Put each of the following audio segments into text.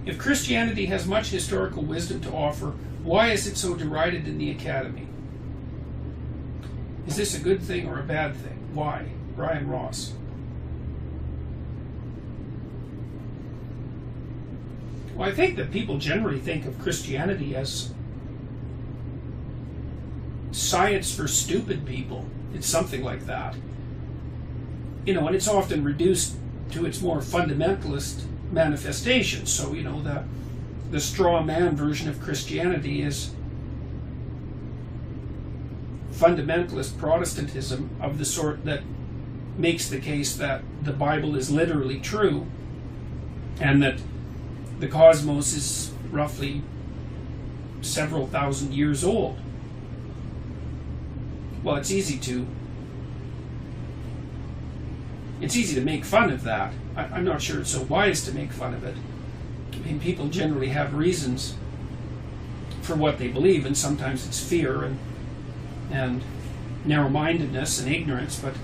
If Christianity has much historical wisdom to offer, why is it so derided in the academy? Is this a good thing or a bad thing? Why? Brian Ross. Well, I think that people generally think of Christianity as science for stupid people. It's something like that. You know, and it's often reduced to its more fundamentalist manifestations. So, you know, the straw man version of Christianity is fundamentalist Protestantism of the sort that makes the case that the Bible is literally true and that the cosmos is roughly several thousand years old. Well, it's easy to make fun of that. I'm not sure it's so wise to make fun of it. I mean, people generally have reasons for what they believe, and sometimes it's fear and narrow-mindedness and ignorance, but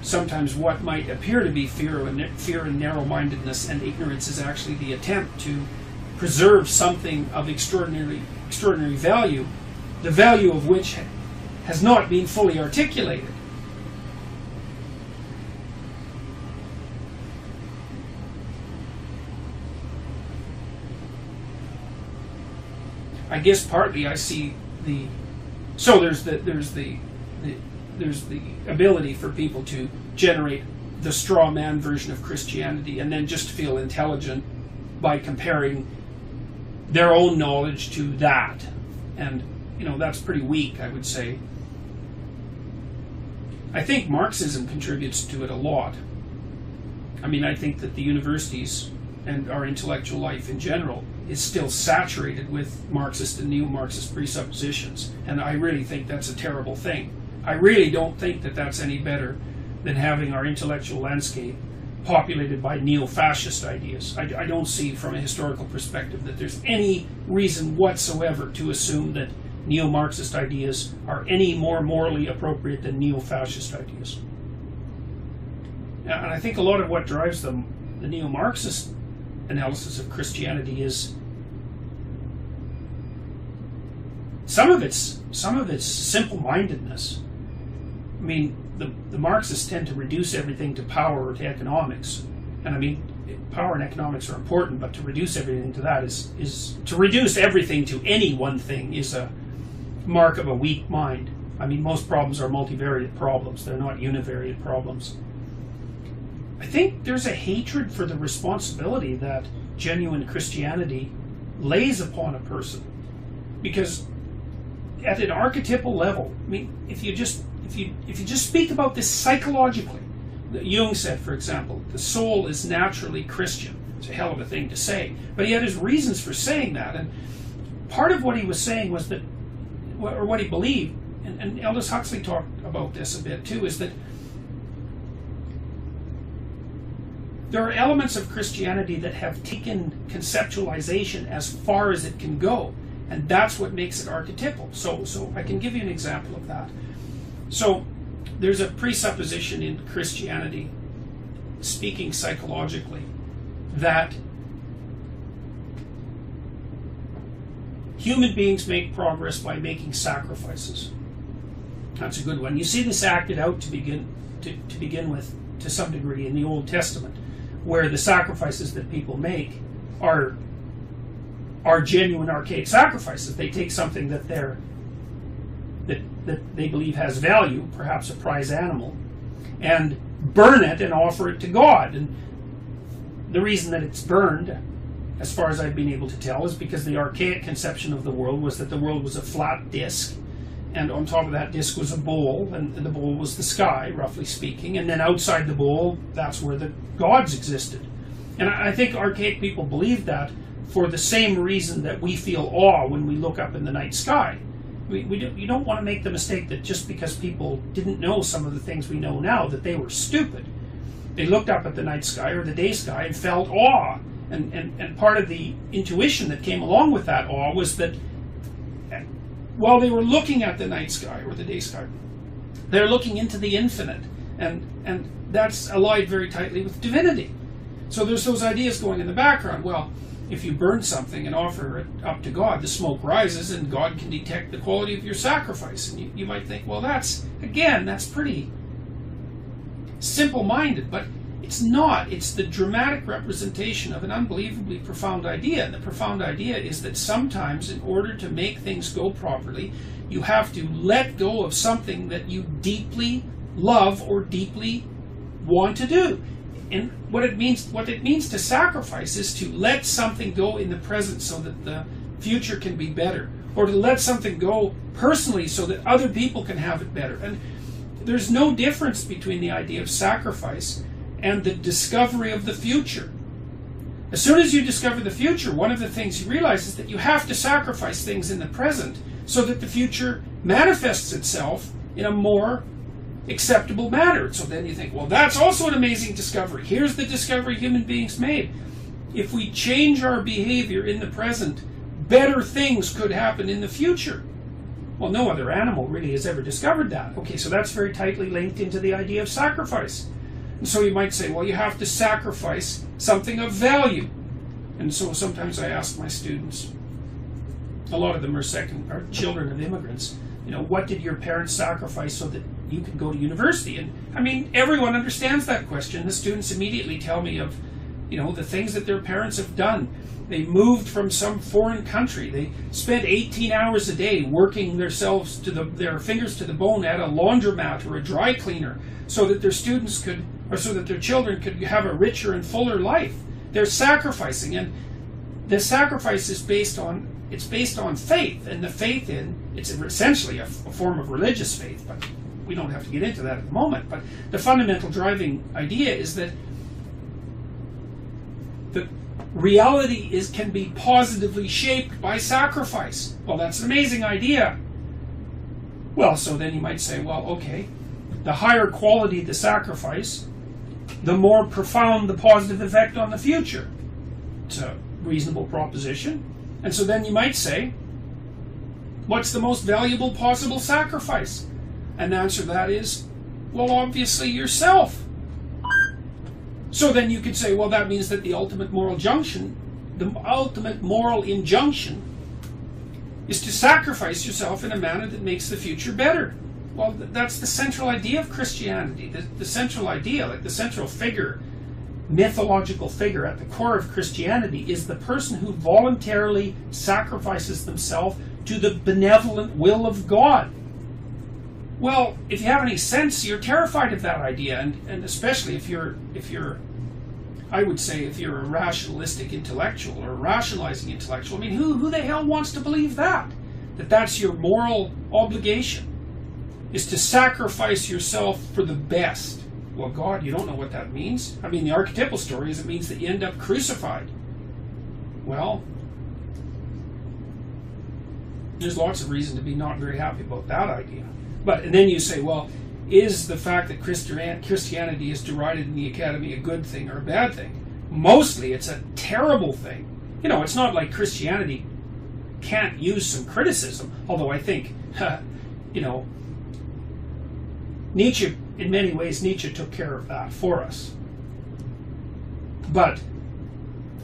sometimes what might appear to be fear and narrow-mindedness and ignorance is actually the attempt to preserve something of extraordinary value, the value of which has not been fully articulated. I guess partly I see there's the ability for people to generate the straw man version of Christianity and then just feel intelligent by comparing their own knowledge to that. And, you know, that's pretty weak, I would say. I think Marxism contributes to it a lot. I mean, I think that the universities and our intellectual life in general is still saturated with Marxist and neo-Marxist presuppositions. And I really think that's a terrible thing. I really don't think that that's any better than having our intellectual landscape populated by neo-fascist ideas. I don't see from a historical perspective that there's any reason whatsoever to assume that neo-Marxist ideas are any more morally appropriate than neo-fascist ideas. And I think a lot of what drives the neo-Marxist analysis of Christianity is some of its simple-mindedness. I mean, the Marxists tend to reduce everything to power or to economics, and I mean, power and economics are important, but to reduce everything to that is to reduce everything to any one thing is a mark of a weak mind. I mean, most problems are multivariate problems; they're not univariate problems. I think there's a hatred for the responsibility that genuine Christianity lays upon a person, because at an archetypal level, I mean, if you just speak about this psychologically, Jung said, for example, the soul is naturally Christian. It's a hell of a thing to say, but he had his reasons for saying that, and part of what he was saying was that, or what he believed, and Aldous Huxley talked about this a bit too, is that there are elements of Christianity that have taken conceptualization as far as it can go, and that's what makes it archetypal. So I can give you an example of that. So there's a presupposition in Christianity, speaking psychologically, that human beings make progress by making sacrifices. That's a good one. You see this acted out to begin with, to some degree, in the Old Testament, where the sacrifices that people make are genuine archaic sacrifices. They take something that they believe has value, perhaps a prize animal, and burn it and offer it to God. And the reason that it's burned, as far as I've been able to tell, is because the archaic conception of the world was that the world was a flat disk, and on top of that disk was a bowl, and the bowl was the sky, roughly speaking, and then outside the bowl, that's where the gods existed. And I think archaic people believed that for the same reason that we feel awe when we look up in the night sky. You don't want to make the mistake that just because people didn't know some of the things we know now, that they were stupid. They looked up at the night sky or the day sky and felt awe. And part of the intuition that came along with that awe was that while they were looking at the night sky or the day sky, they're looking into the infinite. And that's allied very tightly with divinity. So there's those ideas going in the background. Well, if you burn something and offer it up to God, the smoke rises and God can detect the quality of your sacrifice. And you might think, well, that's pretty simple-minded, but it's not. It's the dramatic representation of an unbelievably profound idea. And the profound idea is that sometimes, in order to make things go properly, you have to let go of something that you deeply love or deeply want to do. And what it means to sacrifice is to let something go in the present so that the future can be better, or to let something go personally so that other people can have it better. And there's no difference between the idea of sacrifice and the discovery of the future. As soon as you discover the future, one of the things you realize is that you have to sacrifice things in the present so that the future manifests itself in a more acceptable manner. So then you think, well, that's also an amazing discovery. Here's the discovery human beings made. If we change our behavior in the present, better things could happen in the future. Well, no other animal really has ever discovered that. Okay, so that's very tightly linked into the idea of sacrifice. And so you might say, well, you have to sacrifice something of value. And so sometimes I ask my students, a lot of them are children of immigrants, what did your parents sacrifice so that you can go to university? And I mean, everyone understands that question. The students immediately tell me of, the things that their parents have done. They moved from some foreign country. They spent 18 hours a day working their fingers to the bone at a laundromat or a dry cleaner so that their children could have a richer and fuller life. They're sacrificing, and the sacrifice is based on faith, and the faith it's essentially a form of religious faith, but we don't have to get into that at the moment. But the fundamental driving idea is that the reality can be positively shaped by sacrifice. Well, that's an amazing idea. Well, so then you might say, well, okay, the higher quality the sacrifice, the more profound the positive effect on the future. It's a reasonable proposition. And so then you might say, what's the most valuable possible sacrifice? And the answer to that is, well, obviously yourself. So then you could say, well, that means that the ultimate moral injunction is to sacrifice yourself in a manner that makes the future better. Well, that's the central idea of Christianity. The central idea, like the central figure, mythological figure at the core of Christianity is the person who voluntarily sacrifices themselves to the benevolent will of God. Well, if you have any sense, you're terrified of that idea, and especially if you're I would say if you're a rationalistic intellectual or a rationalizing intellectual. I mean, who the hell wants to believe that that's your moral obligation, is to sacrifice yourself for the best? Well, God, you don't know what that means. I mean, the archetypal story is it means that you end up crucified. Well, there's lots of reason to be not very happy about that idea. And then you say, well, is the fact that Christianity is derided in the academy a good thing or a bad thing? Mostly it's a terrible thing. It's not like Christianity can't use some criticism, although I think, Nietzsche, in many ways, Nietzsche took care of that for us. But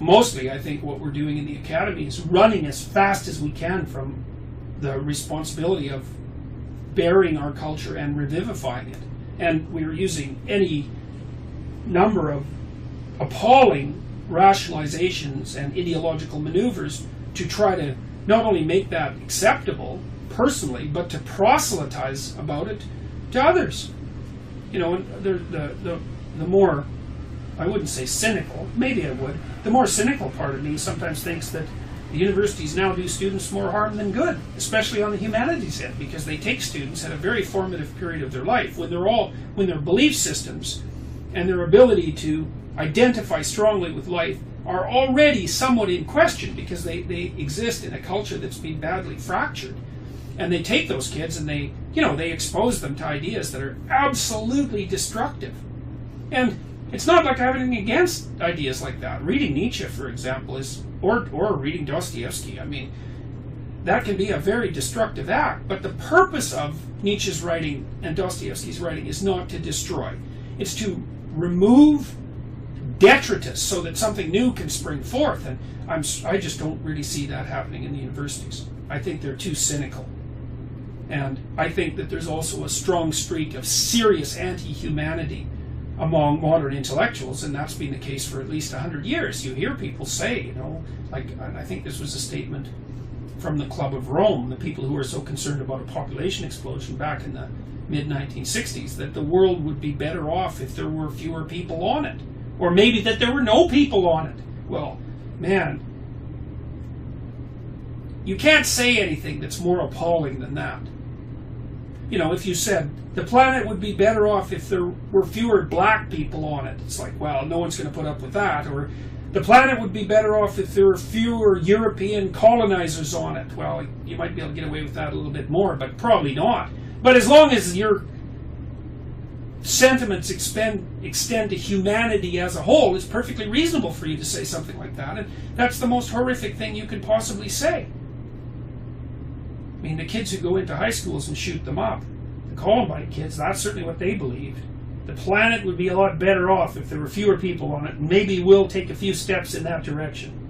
mostly I think what we're doing in the academy is running as fast as we can from the responsibility of burying our culture and revivifying it. And we're using any number of appalling rationalizations and ideological maneuvers to try to not only make that acceptable personally, but to proselytize about it to others. And the more, I wouldn't say cynical, maybe I would, the more cynical part of me sometimes thinks that the universities now do students more harm than good, especially on the humanities end, because they take students at a very formative period of their life when their belief systems and their ability to identify strongly with life are already somewhat in question because they exist in a culture that's been badly fractured. And they take those kids and they expose them to ideas that are absolutely destructive. And it's not like I have anything against ideas like that. Reading Nietzsche, for example, or reading Dostoevsky, I mean, that can be a very destructive act. But the purpose of Nietzsche's writing and Dostoevsky's writing is not to destroy. It's to remove detritus so that something new can spring forth. And I just don't really see that happening in the universities. I think they're too cynical. And I think that there's also a strong streak of serious anti-humanity among modern intellectuals, and that's been the case for at least 100 years. You hear people say, you know, like, and I think this was a statement from the Club of Rome, the people who were so concerned about a population explosion back in the mid-1960s, that the world would be better off if there were fewer people on it, or maybe that there were no people on it. Well, man, you can't say anything that's more appalling than that. You know, if you said the planet would be better off if there were fewer black people on it, it's like, well, no one's going to put up with that. Or the planet would be better off if there were fewer European colonizers on it. Well, you might be able to get away with that a little bit more, but probably not. But as long as your sentiments extend to humanity as a whole, it's perfectly reasonable for you to say something like that. And that's the most horrific thing you could possibly say. I mean, the kids who go into high schools and shoot them up, the Columbine kids, that's certainly what they believed. The planet would be a lot better off if there were fewer people on it, and maybe we'll take a few steps in that direction.